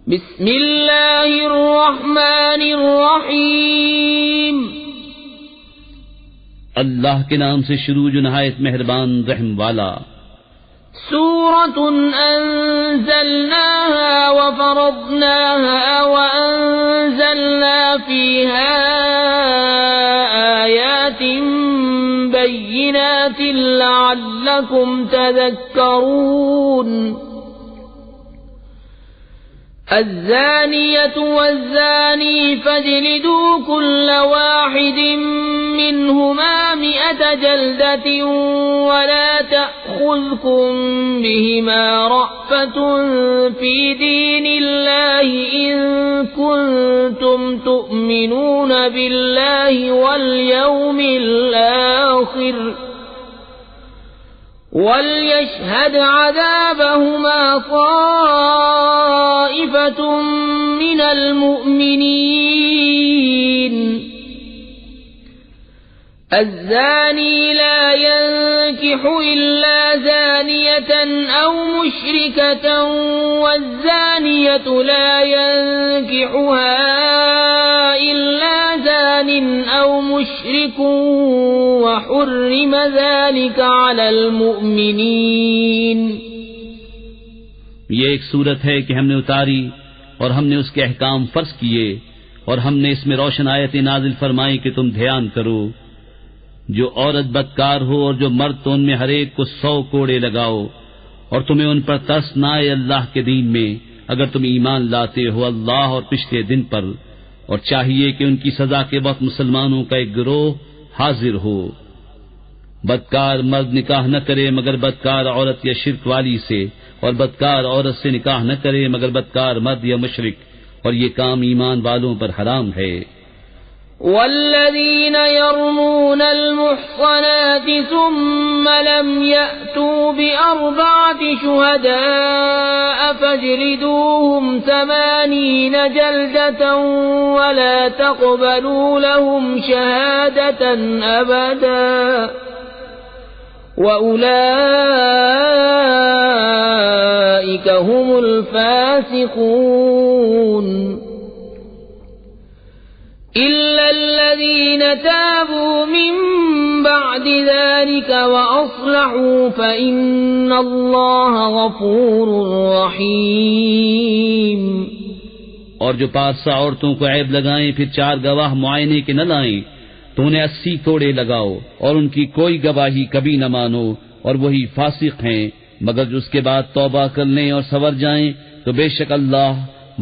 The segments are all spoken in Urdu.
بسم اللہ الرحمن الرحیم، اللہ کے نام سے شروع جو نہایت مہربان رحم والا۔ سورة أنزلناها وفرضناها وأنزلنا فيها آيات بينات لعلكم تذكرون۔ الزانية والزاني فاجلدوا كل واحد منهما 100 جلدة ولا تأخذكم بهما رأفة في دين الله إن كنتم تؤمنون بالله واليوم الآخر وَلْيَشْهَدْ عَذَابَهُمَا طَائِفَةٌ مِّنَ الْمُؤْمِنِينَ۔ الزَّانِي لَا يَنكِحُ إِلَّا زَانِيَةً أَوْ مُشْرِكَةً وَالزَّانِيَةُ لَا يَنكِحُهَا إِلَّا زَانٍ أَوْ مُشْرِكٌ وَحُرِّمَ ذَلِكَ عَلَى الْمُؤْمِنِينَ۔ یہ ایک صورت ہے کہ ہم نے اتاری اور ہم نے اس کے احکام فرض کیے اور ہم نے اس میں روشن آیتیں نازل فرمائی کہ تم دھیان کرو، جو عورت بدکار ہو اور جو مرد تو ان میں ہر ایک کو 100 کوڑے لگاؤ، اور تمہیں ان پر ترس نہ آئے اللہ کے دین میں اگر تم ایمان لاتے ہو اللہ اور پچھلے دن پر، اور چاہیے کہ ان کی سزا کے وقت مسلمانوں کا ایک گروہ حاضر ہو۔ بدکار مرد نکاح نہ کرے مگر بدکار عورت یا شرک والی سے، اور بدکار عورت سے نکاح نہ کرے مگر بدکار مرد یا مشرک، اور یہ کام ایمان والوں پر حرام ہے۔ والذین یرمون المحصنات ثم لم یأتوا بأربعة شهداء فاجلدوهم 80 جلدة ولا تقبلوا لهم شهادة أبدا وأولئك هم الفاسقون۔ إلا الذين تابوا من بعد ذلك وأصلحوا فإن الله غفور رحيم۔ اور جو پارسا عورتوں کو عیب لگائیں پھر 4 گواہ معائنے کے نہ لائیں تو انہیں 80 کوڑے لگاؤ، اور ان کی کوئی گواہی کبھی نہ مانو، اور وہی فاسق ہیں، مگر جو اس کے بعد توبہ کر لیں اور سنور جائیں تو بے شک اللہ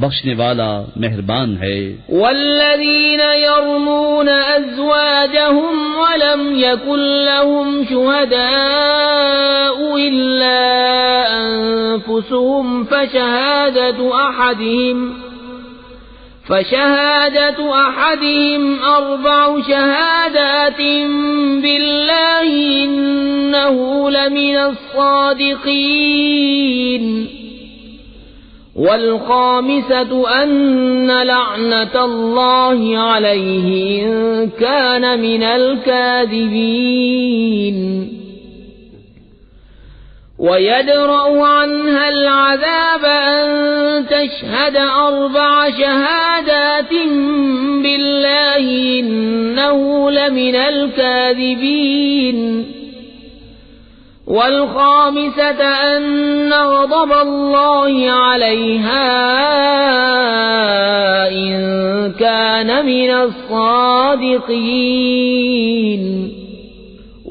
بخشنے والا مہربان ہے۔ والذین یرمون ازواجهم ولم یکن لهم شهداء الا انفسهم فشهادة أحدهم 4 شهادات بالله إنه لمن الصادقين، والخامسة أن لعنة الله عليه إن كان من الكاذبين، ويدرأ عنها العذاب أن تشهد 4 شهادات بالله إنه لمن الكاذبين، والخامسة أن غضب الله عليها إن كان من الصادقين،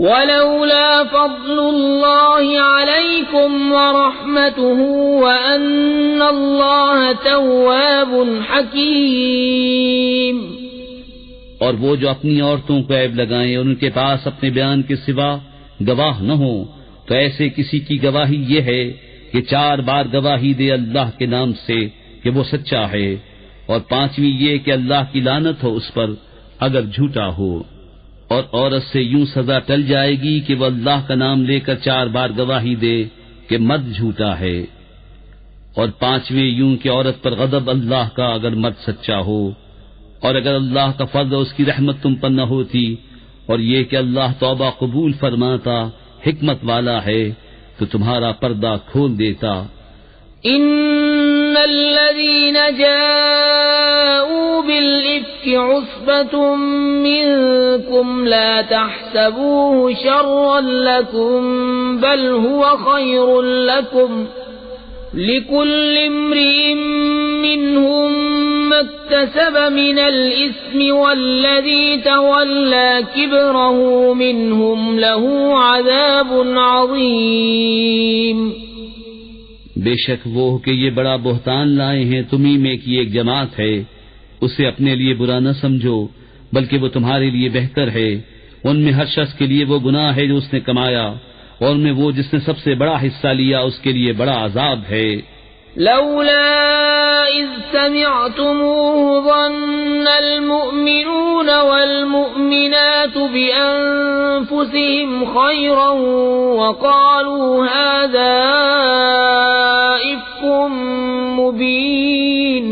ولولا فضل الله عليكم ورحمته وأن الله تواب حكيم۔ اور وہ جو اپنی عورتوں کو عیب لگائیں اور ان کے پاس اپنے بیان کے سوا گواہ نہ ہوں تو ایسے کسی کی گواہی یہ ہے کہ 4 بار گواہی دے اللہ کے نام سے کہ وہ سچا ہے، اور 5ویں یہ کہ اللہ کی لعنت ہو اس پر اگر جھوٹا ہو۔ اور عورت سے یوں سزا ٹل جائے گی کہ وہ اللہ کا نام لے کر 4 بار گواہی دے کہ مرد جھوٹا ہے، اور 5ویں یوں کہ عورت پر غضب اللہ کا اگر مرد سچا ہو، اور اگر اللہ کا فضل اور اس کی رحمت تم پر نہ ہوتی، اور یہ کہ اللہ توبہ قبول فرماتا حکمت والا ہے تو تمہارا پردہ کھول دیتا۔ ان الذين جاءوا بالإفك عصبة منكم لا تحسبوه شرا لكم بل هو خير لكم لكل امرئ منهم ما اكتسب من الإثم والذي تولى كبره منهم له عذاب عظيم. بے شک وہ کہ یہ بڑا بہتان لائے ہیں تمہیں میں کی ایک جماعت ہے، اسے اپنے لیے برا نہ سمجھو بلکہ وہ تمہارے لیے بہتر ہے. ان میں ہر شخص کے لیے وہ گناہ ہے جو اس نے کمایا، اور ان میں وہ جس نے سب سے بڑا حصہ لیا اس کے لیے بڑا عذاب ہے. لولا إذ سمعتموه ظن المؤمنون والمؤمنات بأنفسهم خيرا وقالوا هذا إفك مبين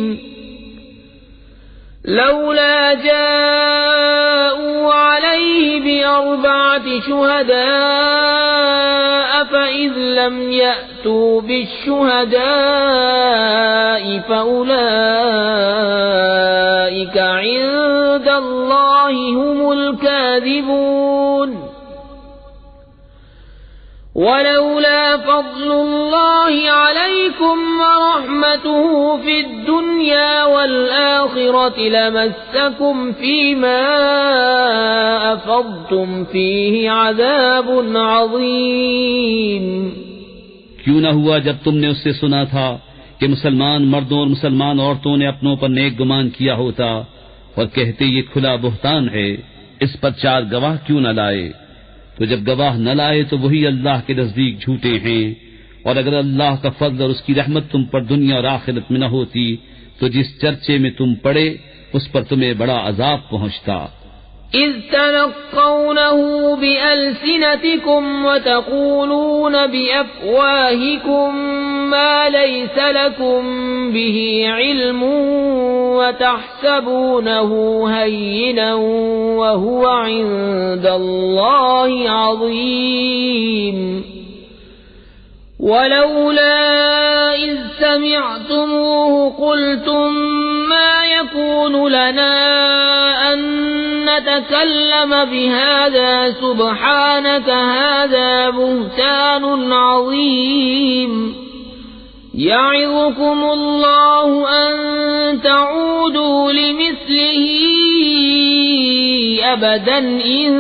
لولا جاءوا عليه بأربعة شهداء فإذ لم يأتوا بالشهداء فأولئك عند الله هم الكاذبون. ولولا فضل الله عليكم ورحمته في الدنيا والآخرة لمسكم فيما أفضتم فيه عذاب عظيم. کیوں نہ ہوا جب تم نے اس سے سنا تھا کہ مسلمان مردوں اور مسلمان عورتوں نے اپنوں پر نیک گمان کیا ہوتا اور کہتے یہ کھلا بہتان ہے، اس پر 4 گواہ کیوں نہ لائے؟ تو جب گواہ نہ لائے تو وہی اللہ کے نزدیک جھوٹے ہیں. اور اگر اللہ کا فضل اور اس کی رحمت تم پر دنیا اور آخرت میں نہ ہوتی تو جس چرچے میں تم پڑے اس پر تمہیں بڑا عذاب پہنچتا. إذ تلقونه بألسنتكم وتقولون بأفواهكم ما ليس لكم به علم وتحسبونه هينا وهو عند الله عظيم. ولولا إذ سمعتموه قلتم ما يكون لنا أن نتكلم بهذا سبحانك هذا بهتان عظيم. يعظكم الله أن تعودوا لمثله أبدا إن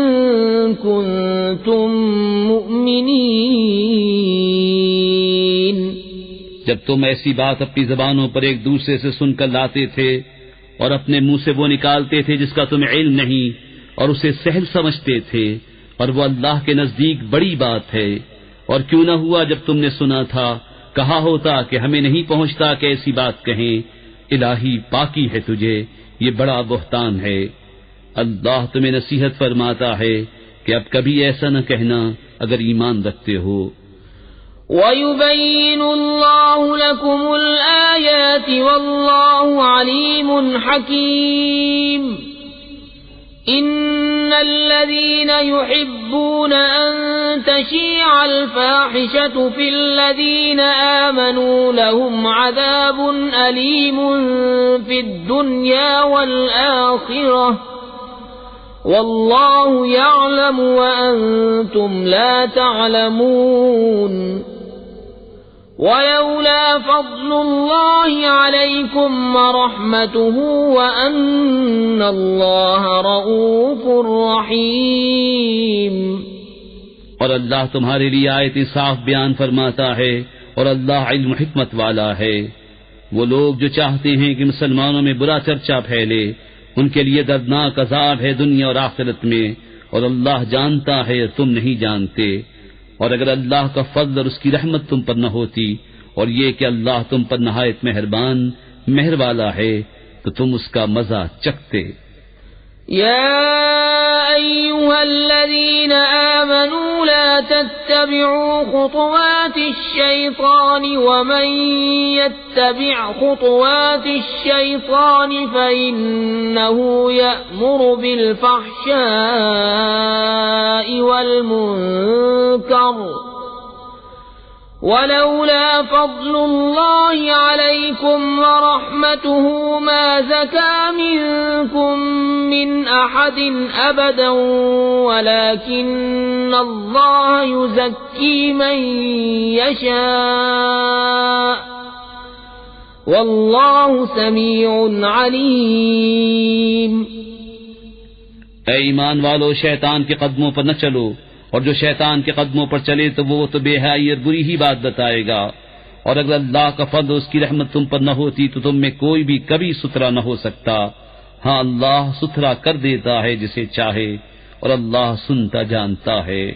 كنتم مؤمنين. جب تم ایسی بات اپنی زبانوں پر ایک دوسرے سے سن کر لاتے تھے اور اپنے منہ سے وہ نکالتے تھے جس کا تمہیں علم نہیں اور اسے سہل سمجھتے تھے، اور وہ اللہ کے نزدیک بڑی بات ہے. اور کیوں نہ ہوا جب تم نے سنا تھا کہا ہوتا کہ ہمیں نہیں پہنچتا کہ ایسی بات کہیں. الہی پاکی ہے تجھے، یہ بڑا بہتان ہے. اللہ تمہیں نصیحت فرماتا ہے کہ اب کبھی ایسا نہ کہنا اگر ایمان رکھتے ہو. وَيُبَيِّنُ اللَّهُ لَكُمُ الْآيَاتِ وَاللَّهُ عَلِيمٌ حَكِيمٌ. إِنَّ الَّذِينَ يُحِبُّونَ أَن تَشِيعَ الْفَاحِشَةُ فِي الَّذِينَ آمَنُوا لَهُمْ عَذَابٌ أَلِيمٌ فِي الدُّنْيَا وَالْآخِرَةِ وَاللَّهُ يَعْلَمُ وَأَنْتُمْ لَا تَعْلَمُونَ. ولولا فضل الله عليكم ورحمته وأن الله رؤوف رحيم. اور اللہ تمہارے لیے آیتیں صاف بیان فرماتا ہے اور اللہ علم و حکمت والا ہے. وہ لوگ جو چاہتے ہیں کہ مسلمانوں میں برا چرچا پھیلے ان کے لیے دردناک عذاب ہے دنیا اور آخرت میں، اور اللہ جانتا ہے تم نہیں جانتے. اور اگر اللہ کا فضل اور اس کی رحمت تم پر نہ ہوتی اور یہ کہ اللہ تم پر نہایت مہربان مہر والا ہے تو تم اس کا مزہ چکھتے. يا أيها الذين آمنوا لا تتبعوا خطوات الشيطان ومن يتبع خطوات الشيطان فإنه يأمر بالفحشاء والمنكر ولولا فضل الله عليكم عليكم ورحمته ما زكى منكم من أحد أبدا ولكن الله يزكي من يشاء والله سميع عليم۔ اے ایمان والو، شیطان کے قدموں پر نہ چلو، اور جو شیطان کے قدموں پر چلے تو وہ تو بے حیائی اور بری ہی بات بتائے گا، اور اگر اللہ کا فضل اس کی رحمت تم پر نہ ہوتی تو تم میں کوئی بھی کبھی ستھرا نہ ہو سکتا۔ ہاں، اللہ ستھرا کر دیتا ہے جسے چاہے، اور اللہ سنتا جانتا ہے۔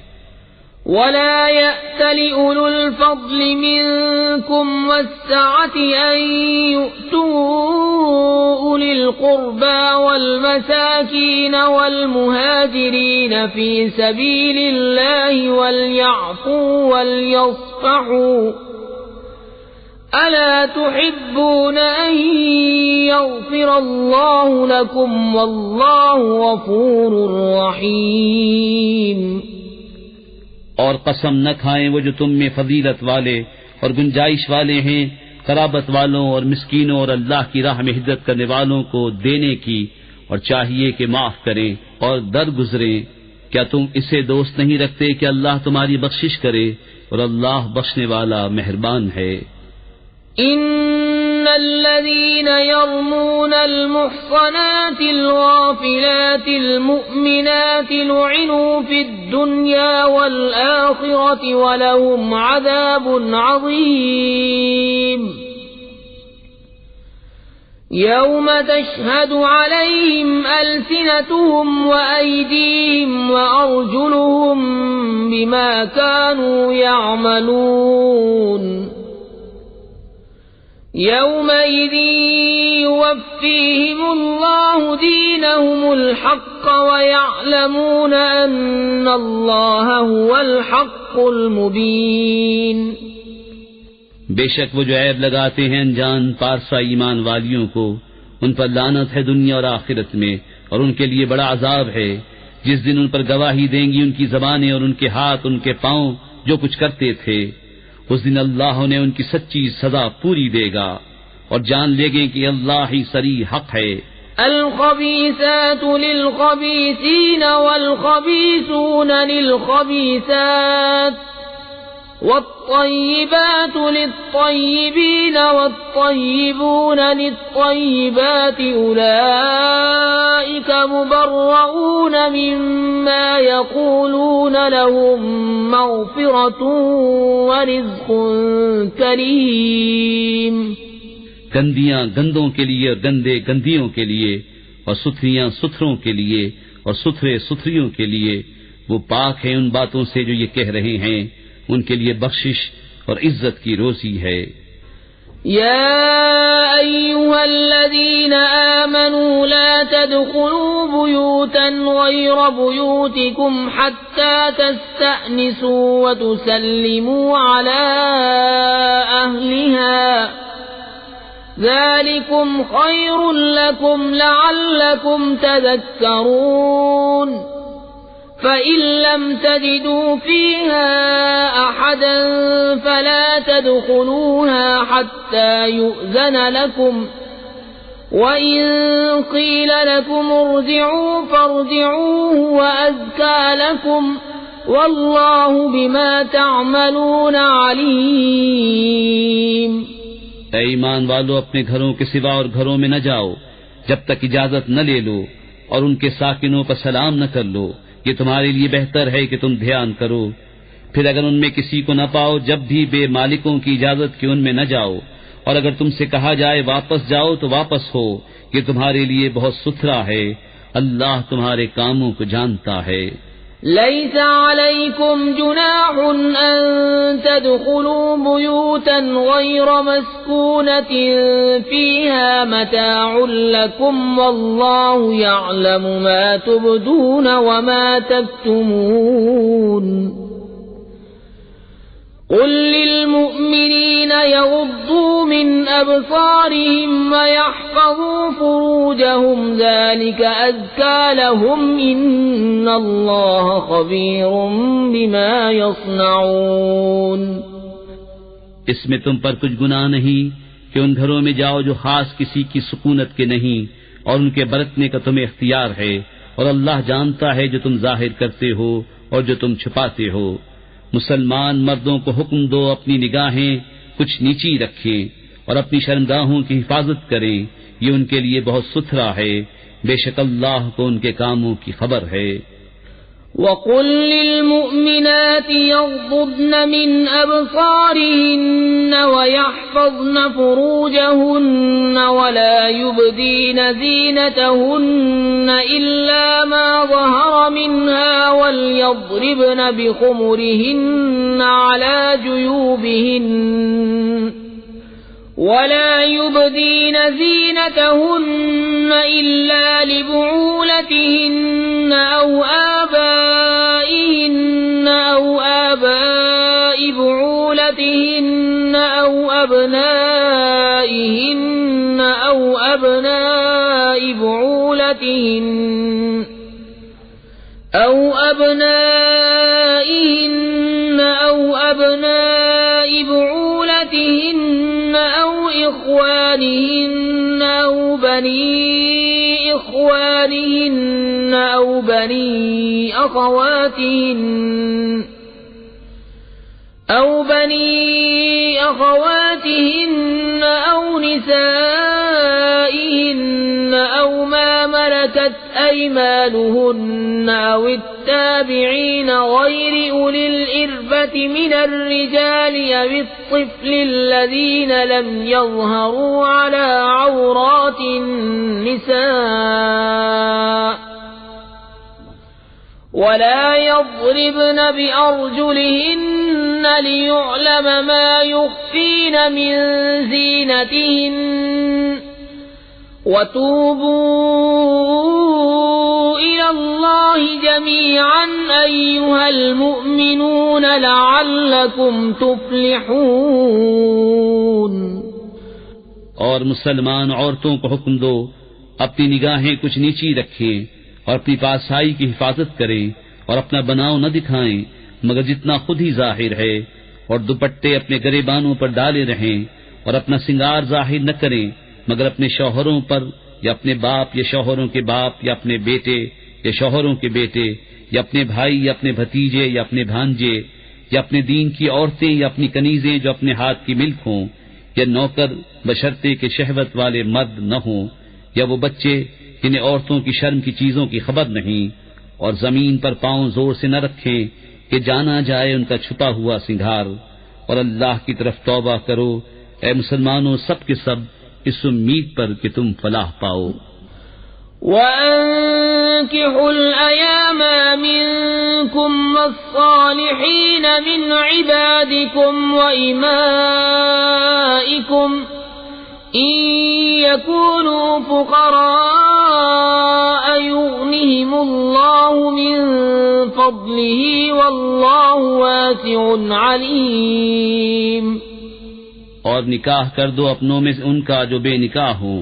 ولا يأتل أولو الفضل منكم والسعة أن يؤتوا أولي القربى والمساكين والمهاجرين في سبيل الله وليعفوا وليصفحوا ألا تحبون أن يغفر الله لكم والله غفور رحيم۔ اور قسم نہ کھائیں وہ جو تم میں فضیلت والے اور گنجائش والے ہیں، قرابت والوں اور مسکینوں اور اللہ کی راہ میں ہجرت کرنے والوں کو دینے کی، اور چاہیے کہ معاف کریں اور درگزریں۔ کیا تم اسے دوست نہیں رکھتے کہ اللہ تمہاری بخشش کرے، اور اللہ بخشنے والا مہربان ہے۔ ان الذين يرمون المحصنات الغافلات المؤمنات لعنوا في الدنيا والآخرة ولهم عذاب عظيم يوم تشهد عليهم ألسنتهم وأيديهم وأرجلهم بما كانوا يعملون يومئذ يوفيهم الله دينهم الحق ويعلمون أن الله هو الحق المبين۔ بے شک وہ جو عیب لگاتے ہیں انجان پارسا ایمان والیوں کو، ان پر لعنت ہے دنیا اور آخرت میں، اور ان کے لیے بڑا عذاب ہے جس دن ان پر گواہی دیں گی ان کی زبانیں اور ان کے ہاتھ، ان کے پاؤں جو کچھ کرتے تھے۔ اس دن اللہ نے ان کی سچی سزا پوری دے گا، اور جان لے گے کہ اللہ ہی صریح حق ہے۔ الخبيثات للخبيثين والخبيثون للخبيثات والطيبات للطيبين والطيبون للطيبات أولئك مبرؤون مما يقولون لهم مغفرة ورزق كريم۔ گندیاں گندوں کے لیے اور گندے گندیوں کے لیے، اور ستھریاں ستھروں کے لیے اور ستھرے ستھریوں کے لیے، وہ پاک ہیں ان باتوں سے جو یہ کہہ رہے ہیں، ان کے لیے بخشش اور عزت کی روزی ہے۔ يا أيها الذين آمنوا لا تدخلوا بيوتا غير بيوتكم حتى تستأنسوا وتسلموا على أهلها ذلكم خير لكم لعلكم تذكرون فإن لم تجدوا فيها أحدا فلا تدخلوها حتى يؤذن لكم وإن قيل لكم ارجعوا فارجعوا وأزكى لكم والله بما تعملون عليم۔ اے ایمان والو، اپنے گھروں کے سوا اور گھروں میں نہ جاؤ جب تک اجازت نہ لے لو، اور ان کے ساکنوں پر سلام نہ کر لو، یہ تمہارے لیے بہتر ہے کہ تم دھیان کرو۔ پھر اگر ان میں کسی کو نہ پاؤ جب بھی بے مالکوں کی اجازت کے ان میں نہ جاؤ، اور اگر تم سے کہا جائے واپس جاؤ تو واپس ہو، یہ تمہارے لیے بہت ستھرا ہے، اللہ تمہارے کاموں کو جانتا ہے۔ ليس عليكم جناح أن تدخلوا بيوتا غير مسكونة فيها متاع لكم والله يعلم ما تبدون وما تكتمون قل للمؤمنين يغضوا من أبصارهم ويحفظوا فروجهم ذلك أزكى لهم إن الله خبير بما يصنعون۔ اس میں تم پر کچھ گناہ نہیں کہ ان گھروں میں جاؤ جو خاص کسی کی سکونت کے نہیں، اور ان کے برتنے کا تمہیں اختیار ہے، اور اللہ جانتا ہے جو تم ظاہر کرتے ہو اور جو تم چھپاتے ہو۔ مسلمان مردوں کو حکم دو اپنی نگاہیں کچھ نیچی رکھیں اور اپنی شرمگاہوں کی حفاظت کریں، یہ ان کے لیے بہت ستھرا ہے، بے شک اللہ کو ان کے کاموں کی خبر ہے۔ وَقُل لِّلْمُؤْمِنَاتِ يَغْضُضْنَ مِنْ أَبْصَارِهِنَّ وَيَحْفَظْنَ فُرُوجَهُنَّ وَلَا يُبْدِينَ زِينَتَهُنَّ إِلَّا مَا ظَهَرَ مِنْهَا وَلْيَضْرِبْنَ بِخُمُرِهِنَّ عَلَى جُيُوبِهِنَّ ولا يبدين زينتهن إلا لبعولتهن أو آبائهن أو آباء بعولتهن أو أبنائهن أو أبناء بعولتهن أو أبنائهن أو أبناء بعولتهن أو إخوانهن أو بني إخوانهن أو بني أخواتهن أو نسائهن أو ما ملكت أيمانهن أو التابعين غير أولي الإربة من الرجال أو الطفل الذين لم يظهروا على عورات النساء ولا يضربن بأرجلهن ليعلم ما يخفين من زينتهن وتوبوا إلى الله جميعا أيها المؤمنون لعلكم تفلحون۔ اور مسلمان عورتوں کو حکم دو اپنی نگاہیں کچھ نیچی رکھیں اور اپنی پاسائی کی حفاظت کریں اور اپنا بناؤ نہ دکھائیں مگر جتنا خود ہی ظاہر ہے، اور دوپٹے اپنے گریبانوں پر ڈالے رہیں اور اپنا سنگار ظاہر نہ کریں مگر اپنے شوہروں پر یا اپنے باپ یا شوہروں کے باپ یا اپنے بیٹے یا شوہروں کے بیٹے یا اپنے بھائی یا اپنے بھتیجے یا اپنے بھانجے یا اپنے دین کی عورتیں یا اپنی کنیزیں جو اپنے ہاتھ کی ملک ہوں، یا نوکر بشرطے کہ شہوت والے مرد نہ ہوں، یا وہ بچے جنہیں عورتوں کی شرم کی چیزوں کی خبر نہیں، اور زمین پر پاؤں زور سے نہ رکھیں کہ جانا جائے ان کا چھپا ہوا سنگھار، اور اللہ کی طرف توبہ کرو اے مسلمانوں سب کے سب اس امید پر کہ تم فلاح پاؤ۔ وَأَنكِحُوا الْأَيَامَ مِنكُمْ وَالصَّالِحِينَ مِنْ عِبَادِكُمْ وَإِمَائِكُمْ إِن يَكُونُوا فُقَرَاءَ يُغْنِهِمُ اللَّهُ مِن فَضْلِهِ وَاللَّهُ وَاسِعٌ عَلِيمٌ۔ اور نکاح کر دو اپنوں میں سے ان کا جو بے نکاح ہوں،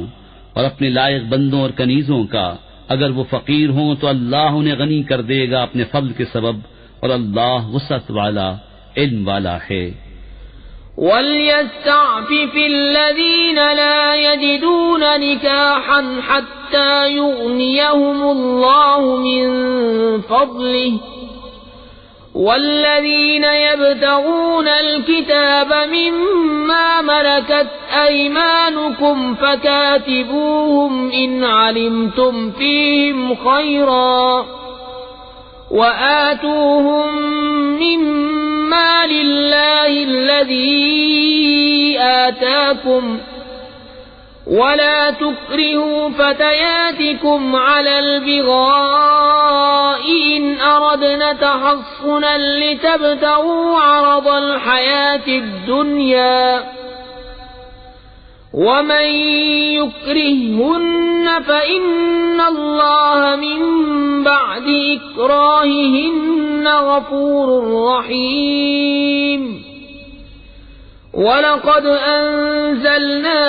اور اپنے لائق بندوں اور کنیزوں کا، اگر وہ فقیر ہوں تو اللہ انہیں غنی کر دے گا اپنے فضل کے سبب، اور اللہ وسعت والا علم والا ہے۔ وَلْيَسْتَعْفِفِ الَّذِينَ لَا يَجِدُونَ نِكَاحًا حَتَّى يُغْنِيَهُمُ اللَّهُ مِن فَضْلِهِ والذين يبتغون الكتاب مما ملكت أيمانكم فكاتبوهم إن علمتم فيهم خيرا وآتوهم مما لله الذي آتاكم ولا تكرهوا فتياتكم على البغاء إن أردنا تحصنا لتبتغوا عرض الحياة الدنيا ومن يكرههن فإن الله من بعد إكراههن غفور رحيم وَلَقَدْ أَنزَلْنَا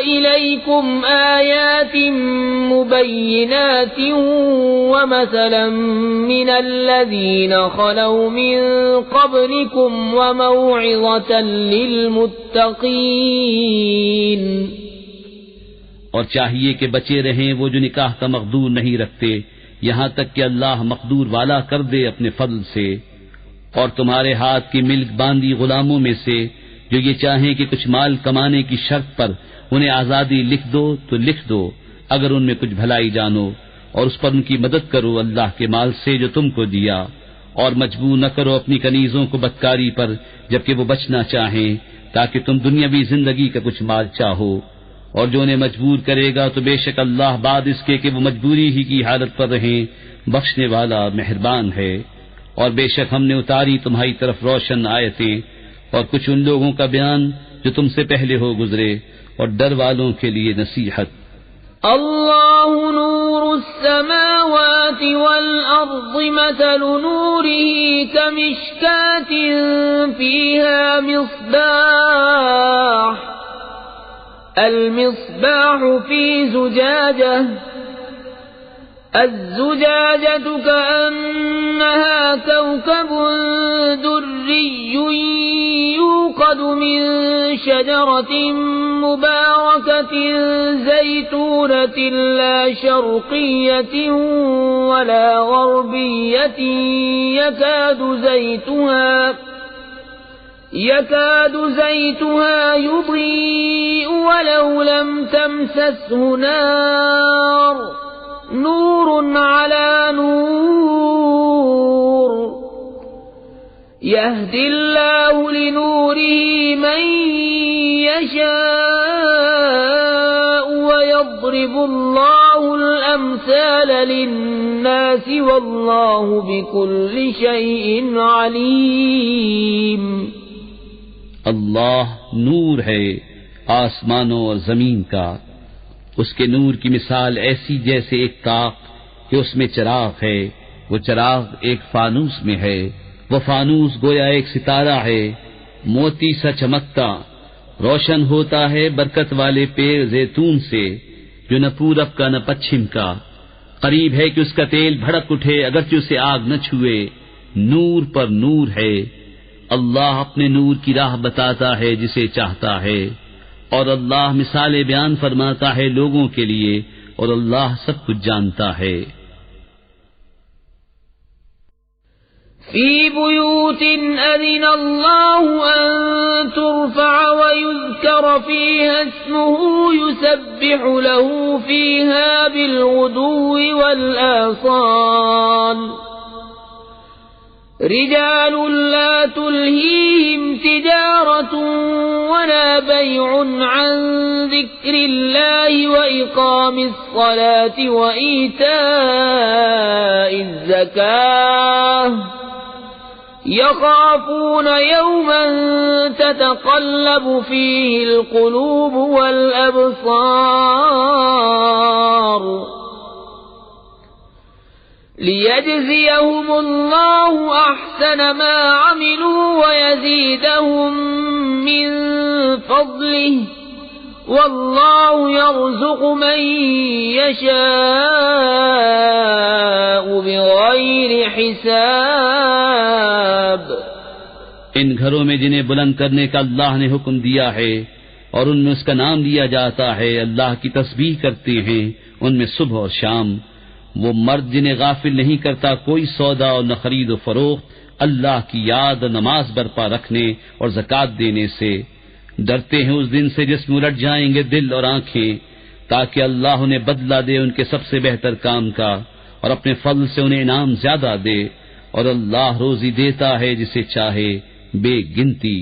إِلَيْكَ إليكم آيات مبينات ومثلا من الذين خلوا من قبلكم وموعظة للمتقين. اور چاہیے کہ بچے رہیں وہ جو نکاح کا مقدور نہیں رکھتے یہاں تک کہ اللہ مقدور والا کر دے اپنے فضل سے، اور تمہارے ہاتھ کی ملک باندھی غلاموں میں سے جو یہ چاہیں کہ کچھ مال کمانے کی شرط پر انہیں آزادی لکھ دو تو لکھ دو اگر ان میں کچھ بھلائی جانو، اور اس پر ان کی مدد کرو اللہ کے مال سے جو تم کو دیا، اور مجبور نہ کرو اپنی کنیزوں کو بدکاری پر جبکہ وہ بچنا چاہیں تاکہ تم دنیاوی زندگی کا کچھ مال چاہو، اور جو انہیں مجبور کرے گا تو بے شک اللہ بعد اس کے کہ وہ مجبوری ہی کی حالت پر رہیں بخشنے والا مہربان ہے. اور بے شک ہم نے اتاری تمہاری طرف روشن آیتیں اور کچھ ان لوگوں کا بیان جو تم سے پہلے ہو گزرے اور ڈر والوں کے لیے نصیحت. اللہ نور السماوات والأرض مثل نوره كمشكاة فيها مصباح المصباح في زجاجة الزجاجة كأنها كوكب دري يوقد من شجرة مباركة زيتونة لا شرقية ولا غربية يكاد زيتها يضيء ولو لم تمسسه نار نور على نور يهدي الله لنوره من يشاء ويضرب الله الأمثال للناس والله بكل شيء عليم. اللہ نور ہے آسمانوں اور زمین کا، اس کے نور کی مثال ایسی جیسے ایک طاق کہ اس میں چراغ ہے، وہ چراغ ایک فانوس میں ہے، وہ فانوس گویا ایک ستارہ ہے موتی سا چمکتا، روشن ہوتا ہے برکت والے پیڑ زیتون سے جو نہ پورب کا نہ پچھم کا، قریب ہے کہ اس کا تیل بھڑک اٹھے اگرچہ اسے آگ نہ چھوئے، نور پر نور ہے. اللہ اپنے نور کی راہ بتاتا ہے جسے چاہتا ہے، اور اللہ مثالیں بیان فرماتا ہے لوگوں کے لیے، اور اللہ سب کچھ جانتا ہے. فی بیوت اذن اللہ ان ترفع ویذکر فیہا اسمہ یسبح له فیہا بالغدو والآصال رجال لا تلهيهم تجارة ولا بيع عن ذكر الله وإقام الصلاة وإيتاء الزكاة يخافون يوما تتقلب فيه القلوب والأبصار ليجزيهم الله أحسن ما عملوا ويزيدهم من فضله والله يرزق من يشاء بغير حساب. ان گھروں میں جنہیں بلند کرنے کا اللہ نے حکم دیا ہے اور ان میں اس کا نام لیا جاتا ہے، اللہ کی تسبیح کرتے ہیں ان میں صبح اور شام. وہ مرد جنہیں غافل نہیں کرتا کوئی سودا اور نہ خرید و فروخت اللہ کی یاد اور نماز برپا رکھنے اور زکوٰۃ دینے سے. ڈرتے ہیں اس دن سے جس میں الٹ جائیں گے دل اور آنکھیں، تاکہ اللہ انہیں بدلہ دے ان کے سب سے بہتر کام کا اور اپنے فضل سے انہیں انعام زیادہ دے، اور اللہ روزی دیتا ہے جسے چاہے بے گنتی.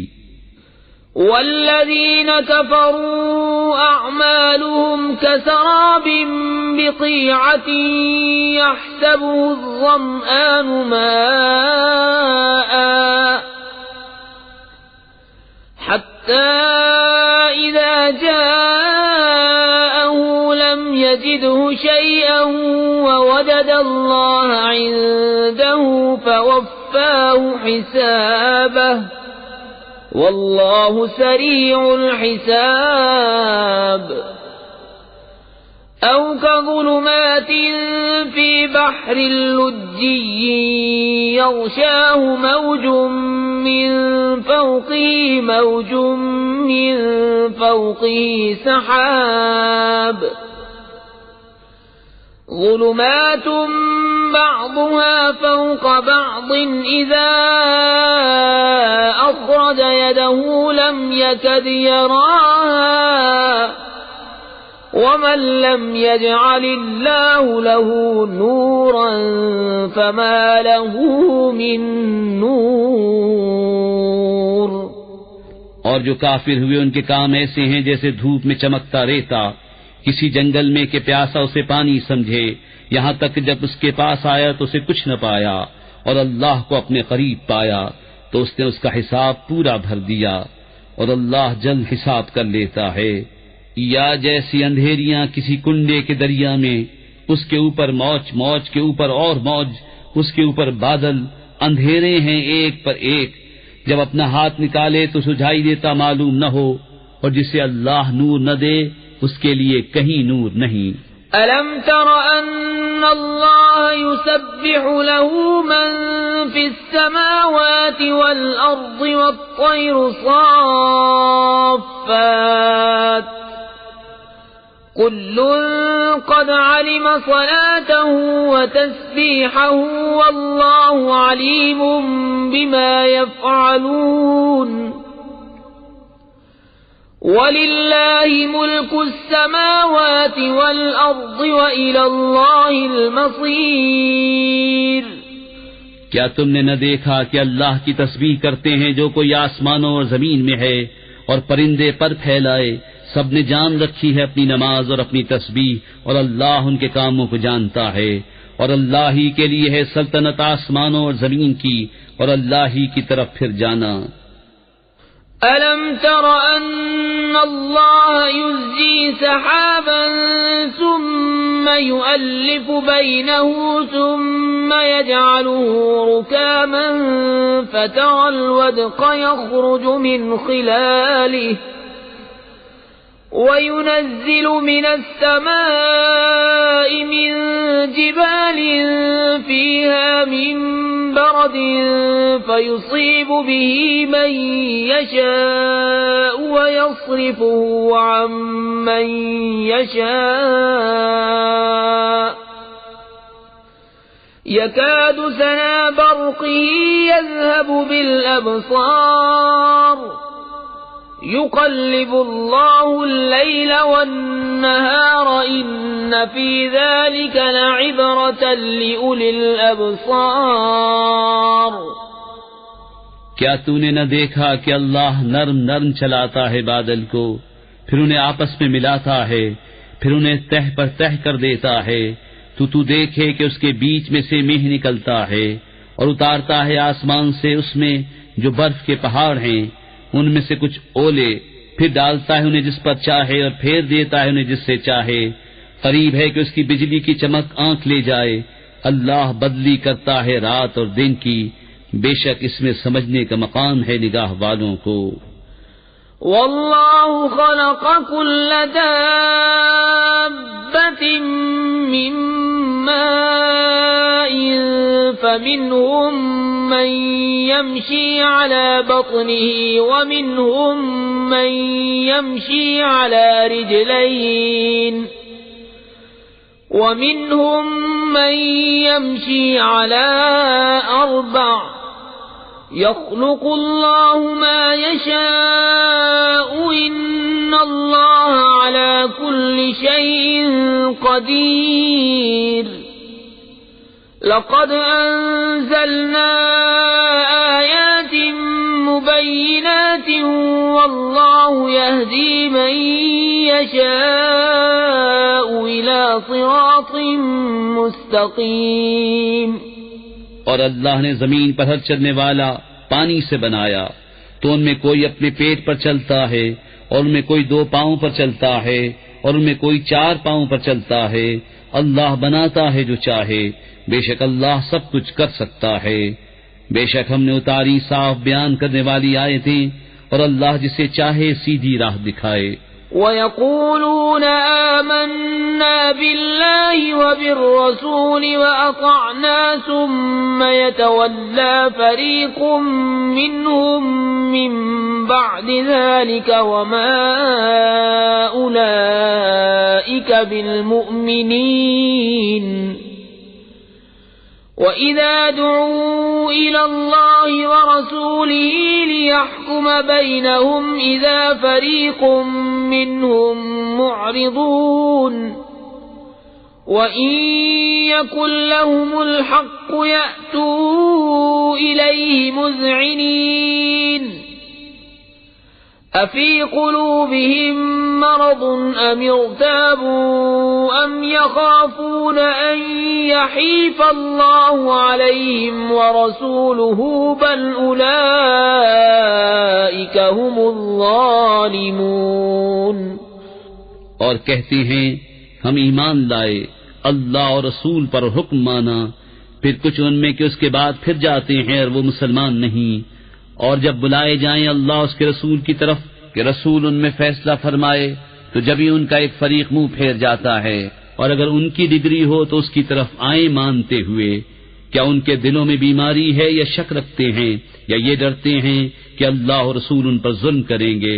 والذين كفروا أعمالهم كسراب بقيعة يحسبه الظمآن ماء حتى إذا جاءه لم يجده شيئا ووجد الله عنده فوفاه حسابه واللہ سریع الحساب. أو كظلمات في بحر لجي يغشاه موج من فوقه موج من فوقه سحاب ظلمات بعضها فوق بعض إذا أخرج يده لم يكد يراها ومن لم يجعل الله له نورا فما له من نور. اور جو کافر ہوئے ان کے کام ایسے ہیں جیسے دھوپ میں چمکتا ریتا کسی جنگل میں کہ پیاسا اسے پانی سمجھے، یہاں تک جب اس کے پاس آیا تو اسے کچھ نہ پایا، اور اللہ کو اپنے قریب پایا تو اس نے اس کا حساب پورا بھر دیا، اور اللہ جلد حساب کر لیتا ہے. یا جیسی اندھیریاں کسی کنڈے کے دریا میں، اس کے اوپر موج، موج کے اوپر اور موج، اس کے اوپر بادل، اندھیرے ہیں ایک پر ایک، جب اپنا ہاتھ نکالے تو سجھائی دیتا معلوم نہ ہو، اور جسے اللہ نور نہ دے اس کے لیے کہیں نور نہیں. ألم تر أن الله يسبح له من في السماوات والأرض والطير صافات كل قد علم صلاته وتسبيحه والله عليم بما يفعلون. وَلِلَّهِ مُلْكُ السَّمَاوَاتِ وَالْأَرْضِ وَإِلَى اللَّهِ الْمَصِيرُ. کیا تم نے نہ دیکھا کہ اللہ کی تسبیح کرتے ہیں جو کوئی آسمانوں اور زمین میں ہے، اور پرندے پر پھیلائے، سب نے جان رکھی ہے اپنی نماز اور اپنی تسبیح، اور اللہ ان کے کاموں کو جانتا ہے، اور اللہ ہی کے لیے ہے سلطنت آسمانوں اور زمین کی، اور اللہ ہی کی طرف پھر جانا. أَلَمْ تَرَ أَنَّ اللَّهَ يُزْجِي سَحَابًا ثُمَّ يُؤَلِّفُ بَيْنَهُ ثُمَّ يَجْعَلُهُ رُكَامًا فَتَرَى الْوَدْقَ يَخْرُجُ مِنْ خِلَالِهِ وَيُنَزِّلُ مِنَ السَّمَاءِ مِنْ جِبَالٍ فِيهَا مِنْ بَرَدٍ فَيُصِيبُ بِهِ مَنْ يَشَاءُ وَيَصْرِفُهُ عَنْ مَنْ يَشَاءُ يَكَادُ سَنَا بَرْقِهِ يَذْهَبُ بِالْأَبْصَارِ يُقَلِّبُ اللَّهُ اللَّيْلَ وَالنَّهَارَ إِنَّ فِي ذَلِكَ لَعِبْرَةً لِأُولِي الْأَبْصَارِ. کیا تو نے نہ دیکھا کہ اللہ نرم نرم چلاتا ہے بادل کو، پھر انہیں آپس میں ملاتا ہے، پھر انہیں تہ پر تہ کر دیتا ہے، تو دیکھے کہ اس کے بیچ میں سے مہ نکلتا ہے، اور اتارتا ہے آسمان سے اس میں جو برف کے پہاڑ ہیں، ان میں سے کچھ اولے، پھر ڈالتا ہے انہیں جس پر چاہے اور پھیر دیتا ہے انہیں جس سے چاہے. قریب ہے کہ اس کی بجلی کی چمک آنکھ لے جائے. اللہ بدلی کرتا ہے رات اور دن کی، بے شک اس میں سمجھنے کا مقام ہے نگاہ والوں کو. واللہ خلق كل دابة من ماء فمنهم من يمشي على بطنه ومنهم من يمشي على رجلين ومنهم من يمشي على أربع يخلق الله ما يشاء إن الله على كل شيء قدير. لقد أنزلنا آيات مبينات والله يهدي من يشاء إلى صراط مستقيم. اور اللہ نے زمین پر ہر چلنے والا پانی سے بنایا، تو ان میں کوئی اپنے پیٹ پر چلتا ہے، اور ان میں کوئی 2 پاؤں پر چلتا ہے، اور ان میں کوئی 4 پاؤں پر چلتا ہے. اللہ بناتا ہے جو چاہے، بے شک اللہ سب کچھ کر سکتا ہے. بے شک ہم نے اتاری صاف بیان کرنے والی آیتیں، اور اللہ جسے چاہے سیدھی راہ دکھائے. وَيَقُولُونَ آمَنَّا بِاللَّهِ وَبِالرَّسُولِ وَأَطَعْنَا ثُمَّ يَتَوَلَّى فَرِيقٌ مِّنْهُمْ مِّن بَعْدِ ذَلِكَ وَمَا أُولَئِكَ بِالْمُؤْمِنِينَ وَإِذَا دُعُوا إِلَى اللَّهِ وَرَسُولِهِ لِيَحْكُمَ بَيْنَهُمْ إِذَا فَرِيقٌ مِّنْهُمْ مُعْرِضُونَ وَإِن يَكُن لَّهُمُ الْحَقُّ يَأْتُوا إِلَيْهِ مُذْعِنِينَ أَفِي قُلُوبِهِم مَّرَضٌ أَمِ ارْتَابُوا أَمْ يَخَافُونَ أَن يَحِيفَ اللَّهُ عَلَيْهِمْ وَرَسُولُهُ بَلْ أُولَئِكَ هُمُ الظَّالِمُونَ اور کہتے ہیں ہم ایمان لائے، اللہ اور رسول پر حکم مانا، پھر کچھ ان میں کہ اس کے بعد پھر جاتے ہیں اور وہ مسلمان نہیں، اور جب بلائے جائیں اللہ اس کے رسول کی طرف کہ رسول ان میں فیصلہ فرمائے تو جبھی ان کا ایک فریق منہ پھیر جاتا ہے، اور اگر ان کی ڈگری ہو تو اس کی طرف آئیں مانتے ہوئے۔ کیا ان کے دلوں میں بیماری ہے یا شک رکھتے ہیں یا یہ ڈرتے ہیں کہ اللہ اور رسول ان پر ظلم کریں گے،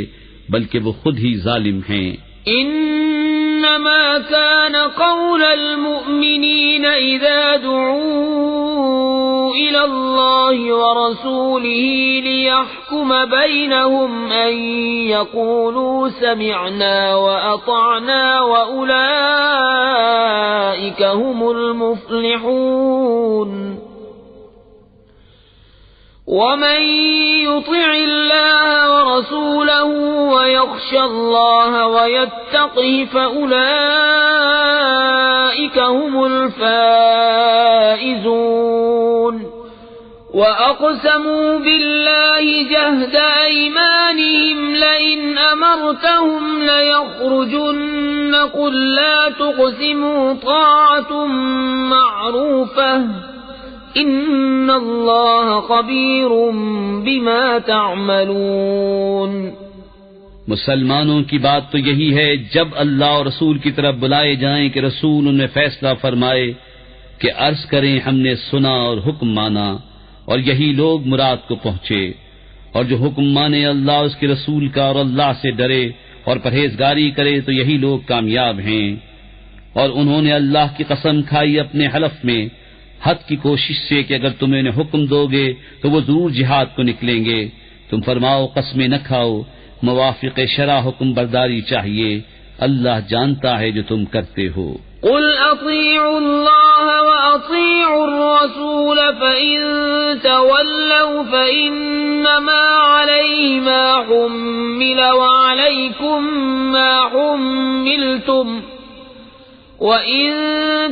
بلکہ وہ خود ہی ظالم ہیں۔ انما كان قول المؤمنين اذا دعوا الى الله ورسوله ليحكم بينهم ان يقولوا سمعنا واطعنا واولئك هم المفلحون ومن يطع الله ورسوله ويخشى الله ويتقه فأولئك هم الفائزون وأقسموا بالله جهد أيمانهم لئن أمرتهم ليخرجن قل لا تقسموا طاعة معروفة ان اللہ خبیر بما تعملون۔ مسلمانوں کی بات تو یہی ہے جب اللہ اور رسول کی طرف بلائے جائیں کہ رسول ان میں فیصلہ فرمائے کہ عرض کریں ہم نے سنا اور حکم مانا، اور یہی لوگ مراد کو پہنچے، اور جو حکم مانے اللہ اس کے رسول کا اور اللہ سے ڈرے اور پرہیزگاری کرے تو یہی لوگ کامیاب ہیں۔ اور انہوں نے اللہ کی قسم کھائی اپنے حلف میں حد کی کوشش سے کہ اگر تم انہیں حکم دو گے تو وہ ضرور جہاد کو نکلیں گے، تم فرماؤ قسمیں نہ کھاؤ، موافق شرع حکم برداری چاہیے، اللہ جانتا ہے جو تم کرتے ہو۔ قل اطیعوا اللہ واطیعوا الرسول فإن تولوا فإنما علیہ ما حمل وعلیکم ما حملتم وَإِن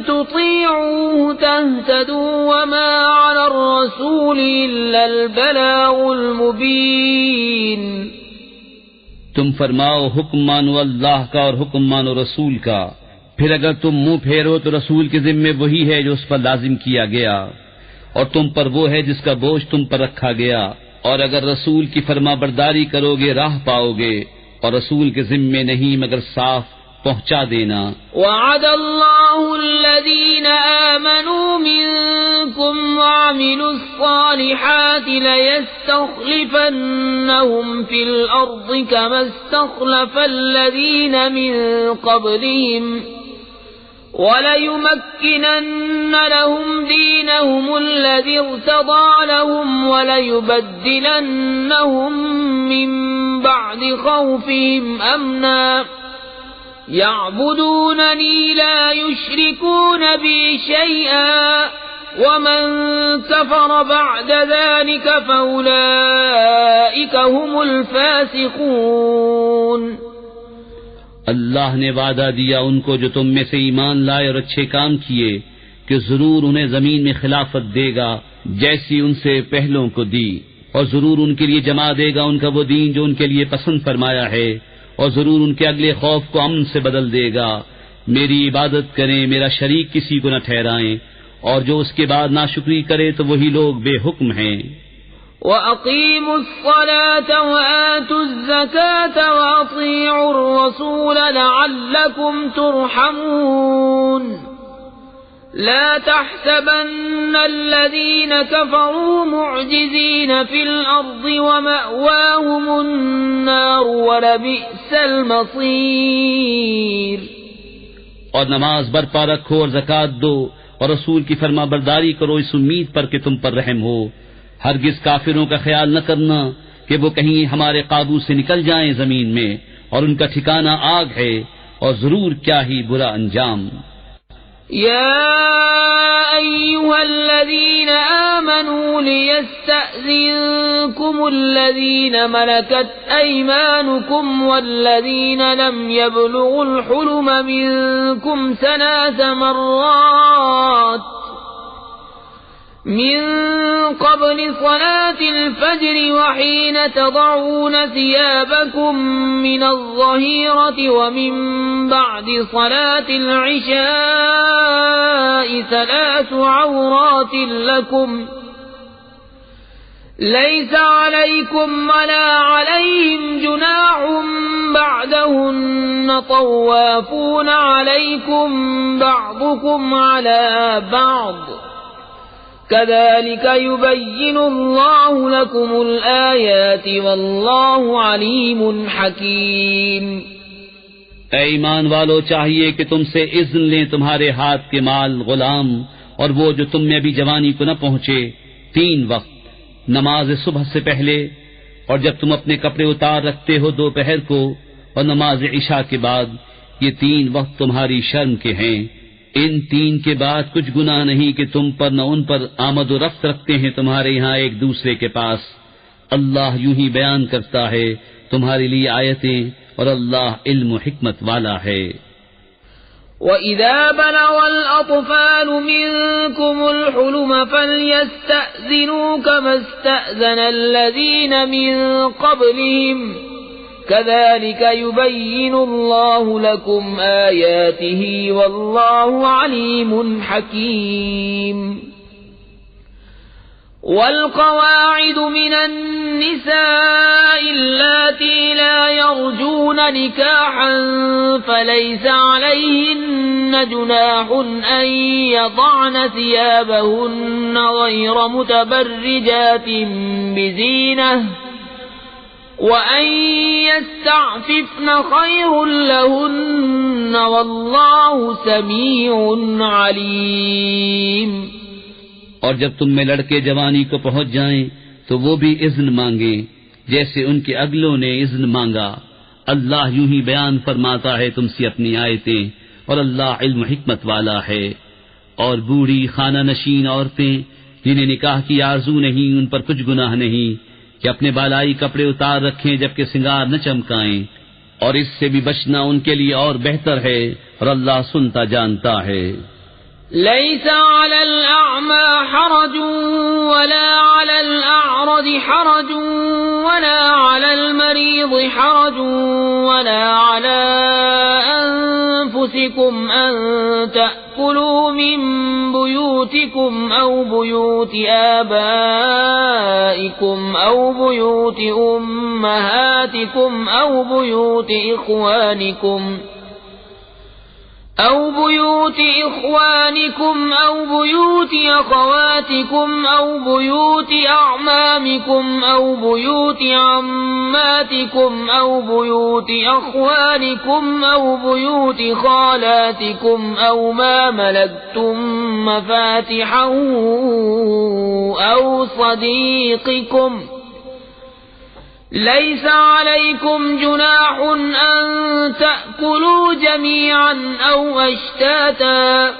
تُطِيعُوهُ تَهْتَدُوا وَمَا عَلَى الرَّسُولِ إِلَّا الْبَلَاغُ الْمُبِينُ۔ تم فرماؤ حکم مانو اللہ کا اور حکم مانو رسول کا، پھر اگر تم منہ پھیرو تو رسول کے ذمے وہی ہے جو اس پر لازم کیا گیا، اور تم پر وہ ہے جس کا بوجھ تم پر رکھا گیا، اور اگر رسول کی فرما برداری کرو گے راہ پاؤ گے، اور رسول کے ذمے نہیں مگر صاف پہنچا دینا۔ وعد اللہ الذین آمنوا منکم وعملوا الصالحات لیستخلفنہم فی الارض کما استخلف الذین من قبلہم وَلَيُمَكِّنَنَّ لَهُمْ دِينَهُمُ الَّذِي ارْتَضَىٰ لَهُمْ وَلَيُبَدِّلَنَّهُم مِّن بَعْدِ خَوْفِهِمْ أَمْنًا يَعْبُدُونَنِي لَا يُشْرِكُونَ بِي شَيْئًا وَمَن كَفَرَ بَعْدَ ذَلِكَ فَأُولَٰئِكَ هُمُ الْفَاسِقُونَ۔ اللہ نے وعدہ دیا ان کو جو تم میں سے ایمان لائے اور اچھے کام کیے کہ ضرور انہیں زمین میں خلافت دے گا جیسی ان سے پہلوں کو دی، اور ضرور ان کے لیے جما دے گا ان کا وہ دین جو ان کے لیے پسند فرمایا ہے، اور ضرور ان کے اگلے خوف کو امن سے بدل دے گا۔ میری عبادت کریں، میرا شریک کسی کو نہ ٹھہرائیں، اور جو اس کے بعد ناشکری کرے تو وہی لوگ بے حکم ہیں۔ وَأَقِيمُوا الصَّلَاةَ وَآتُوا الزَّكَاةَ وَأَطِيعُوا الرَّسُولَ لَعَلَّكُمْ تُرْحَمُونَ لا تحسبن الذين كفروا معجزين في الأرض ومأواهم النار ولبئس المصير۔ اور نماز برپا رکھو اور زکوٰۃ دو اور رسول کی فرما برداری کرو اس امید پر کہ تم پر رحم ہو۔ ہرگز کافروں کا خیال نہ کرنا کہ وہ کہیں ہمارے قابو سے نکل جائیں زمین میں، اور ان کا ٹھکانہ آگ ہے، اور ضرور کیا ہی برا انجام۔ يا أيها الذين آمنوا ليستأذنكم الذين ملكت أيمانكم والذين لم يبلغوا الحلم منكم ثلاث مرات من قبل صلاة الفجر وحين تضعون ثيابكم من الظهيرة ومن بعد صلاة العشاء ثلاث عورات لكم ليس عليكم ولا عليهم جناح بعدهن طوافون عليكم بعضكم على بعض كذلك يبين الله لكم الآيات والله عليم حكيم۔ اے ایمان والو، چاہیے کہ تم سے اذن لیں تمہارے ہاتھ کے مال غلام اور وہ جو تم میں ابھی جوانی کو نہ پہنچے، 3 وقت، نماز صبح سے پہلے، اور جب تم اپنے کپڑے اتار رکھتے ہو دوپہر کو، اور نماز عشاء کے بعد۔ یہ 3 وقت تمہاری شرم کے ہیں۔ ان 3 کے بعد کچھ گناہ نہیں کہ تم پر نہ ان پر آمد و رفت رکھتے ہیں تمہارے یہاں ایک دوسرے کے پاس۔ اللہ یوں ہی بیان کرتا ہے تمہارے لیے آیتیں، اور اللہ علم و حکمت والا ہے۔ وَإِذَا بَلَغَ الْأَطْفَالُ مِنكُمُ الْحُلُمَ فَلْيَسْتَأْذِنُوا كَمَا اسْتَأْذَنَ الَّذِينَ مِن قَبْلِهِمْ كَذَلِكَ يُبَيِّنُ اللَّهُ لَكُمْ آيَاتِهِ وَاللَّهُ عَلِيمٌ حَكِيمٌ۔ والقواعد من النساء اللاتي لا يرجون نكاحا فليس عليهن جناح أن يضعن ثيابهن غير متبرجات بزينة وأن يستعففن خير لهن والله سميع عليم۔ اور جب تم میں لڑکے جوانی کو پہنچ جائیں تو وہ بھی اذن مانگیں جیسے ان کے اگلوں نے اذن مانگا۔ اللہ یوں ہی بیان فرماتا ہے تم سے اپنی آیتیں، اور اللہ علم و حکمت والا ہے۔ اور بوڑھی خانہ نشین عورتیں جنہیں نکاح کی آرزو نہیں، ان پر کچھ گناہ نہیں کہ اپنے بالائی کپڑے اتار رکھیں جبکہ سنگار نہ چمکائیں، اور اس سے بھی بچنا ان کے لیے اور بہتر ہے، اور اللہ سنتا جانتا ہے۔ ليس على الأعمى حرج ولا على الأعرج حرج ولا على المريض حرج ولا على أنفسكم أن تأكلوا من بيوتكم أو بيوت آبائكم أو بيوت أمهاتكم أو بيوت إخوانكم أو بيوت إخوانكم أو بيوت أخواتكم أو بيوت أعمامكم أو بيوت عماتكم أو بيوت أخوالكم أو بيوت خالاتكم أو ما ملكتم مفاتحه أو صديقكم ليس عليكم جناح أن تأكلوا جميعا أو أشتاتا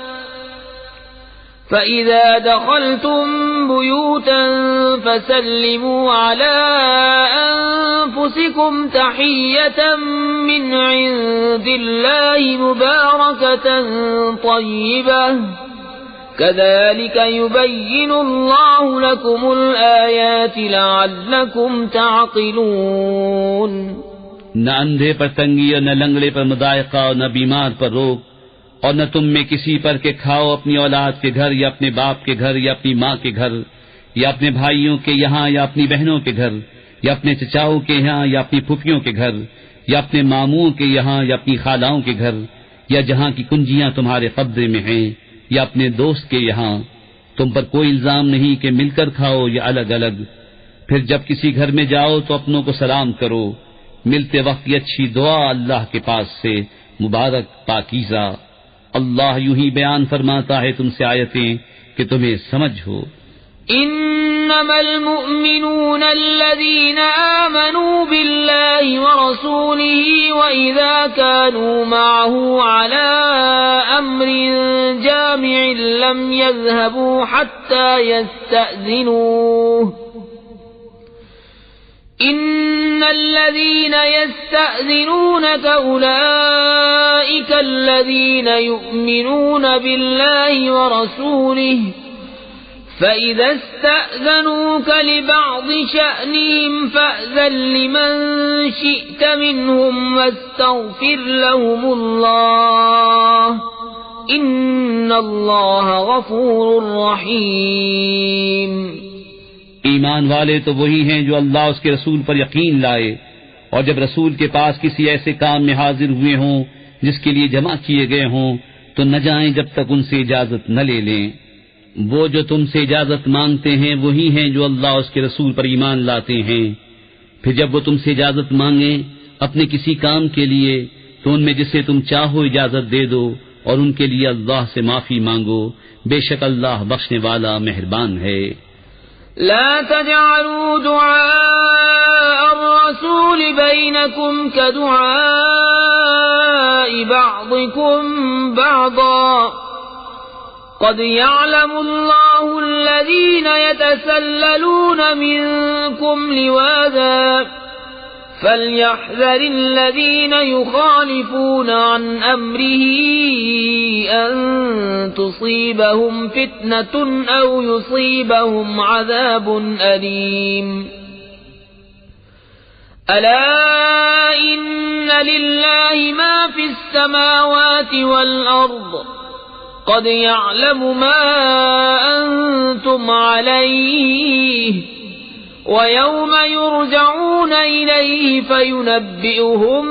فإذا دخلتم بيوتا فسلموا على أنفسكم تحية من عند الله مباركة طيبة كذلك يبين الله لكم الآيات لعلكم تعقلون۔ نہ اندھے پر تنگی اور نہ لنگڑے پر مضائقہ اور نہ بیمار پر روک، اور نہ تم میں کسی پر کہ کھاؤ اپنی اولاد کے گھر یا اپنے باپ کے گھر یا اپنی ماں کے گھر، یا اپنے بھائیوں کے یہاں یا اپنی بہنوں کے گھر، یا اپنے چچاؤں کے یہاں یا اپنی پھوپھیوں کے گھر، یا اپنے ماموں کے یہاں یا اپنی خالاؤں کے گھر، یا جہاں کی کنجیاں تمہارے قبضے میں ہیں، یا اپنے دوست کے یہاں، تم پر کوئی الزام نہیں کہ مل کر کھاؤ یا الگ الگ۔ پھر جب کسی گھر میں جاؤ تو اپنوں کو سلام کرو، ملتے وقت یہ اچھی دعا اللہ کے پاس سے، مبارک پاکیزہ۔ اللہ یوں ہی بیان فرماتا ہے تم سے آیتیں کہ تمہیں سمجھ ہو۔ انما المؤمنون الذين آمنوا بالله ورسوله واذا كانوا معه على امر جامع لم يذهبوا حتى يستأذنوه ان الذين يستأذنونك اولئك الذين يؤمنون بالله ورسوله فإذا استأذنوك لبعض شأنهم فأذن لمن شئت منهم واستغفر لهم الله إن الله غفور رحيم۔ ایمان والے تو وہی ہیں جو اللہ اس کے رسول پر یقین لائے، اور جب رسول کے پاس کسی ایسے کام میں حاضر ہوئے ہوں جس کے لیے جمع کیے گئے ہوں تو نہ جائیں جب تک ان سے اجازت نہ لے لیں۔ وہ جو تم سے اجازت مانگتے ہیں وہی ہیں جو اللہ اس کے رسول پر ایمان لاتے ہیں۔ پھر جب وہ تم سے اجازت مانگیں اپنے کسی کام کے لیے تو ان میں جسے تم چاہو اجازت دے دو، اور ان کے لیے اللہ سے معافی مانگو، بے شک اللہ بخشنے والا مہربان ہے۔ لا تجعلوا دعاء الرسول بينكم كدعاء بعضكم بعضا قد يعلم الله الذين يتسللون منكم لواذا فليحذر الذين يخالفون عن أمره أن تصيبهم فتنة أو يصيبهم عذاب أليم۔ ألا إن لله ما في السماوات والأرض قد يعلم ما أنتم عليه ويوم يرجعون إليه فينبئهم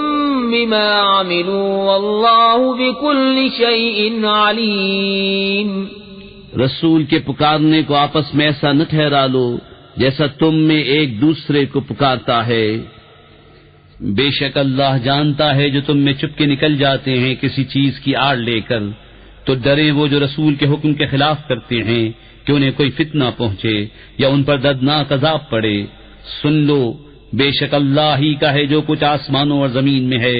بما عملوا والله بكل شيء عليم۔ رسول کے پکارنے کو آپس میں ایسا نہ ٹھہرا لو جیسا تم میں ایک دوسرے کو پکارتا ہے، بے شک اللہ جانتا ہے جو تم میں چپ کے نکل جاتے ہیں کسی چیز کی آڑ لے کر، تو ڈرے وہ جو رسول کے حکم کے خلاف کرتے ہیں کہ انہیں کوئی فتنہ پہنچے یا ان پر دردناک عذاب پڑے۔ سن لو بے شک اللہ ہی کا ہے جو کچھ آسمانوں اور زمین میں ہے،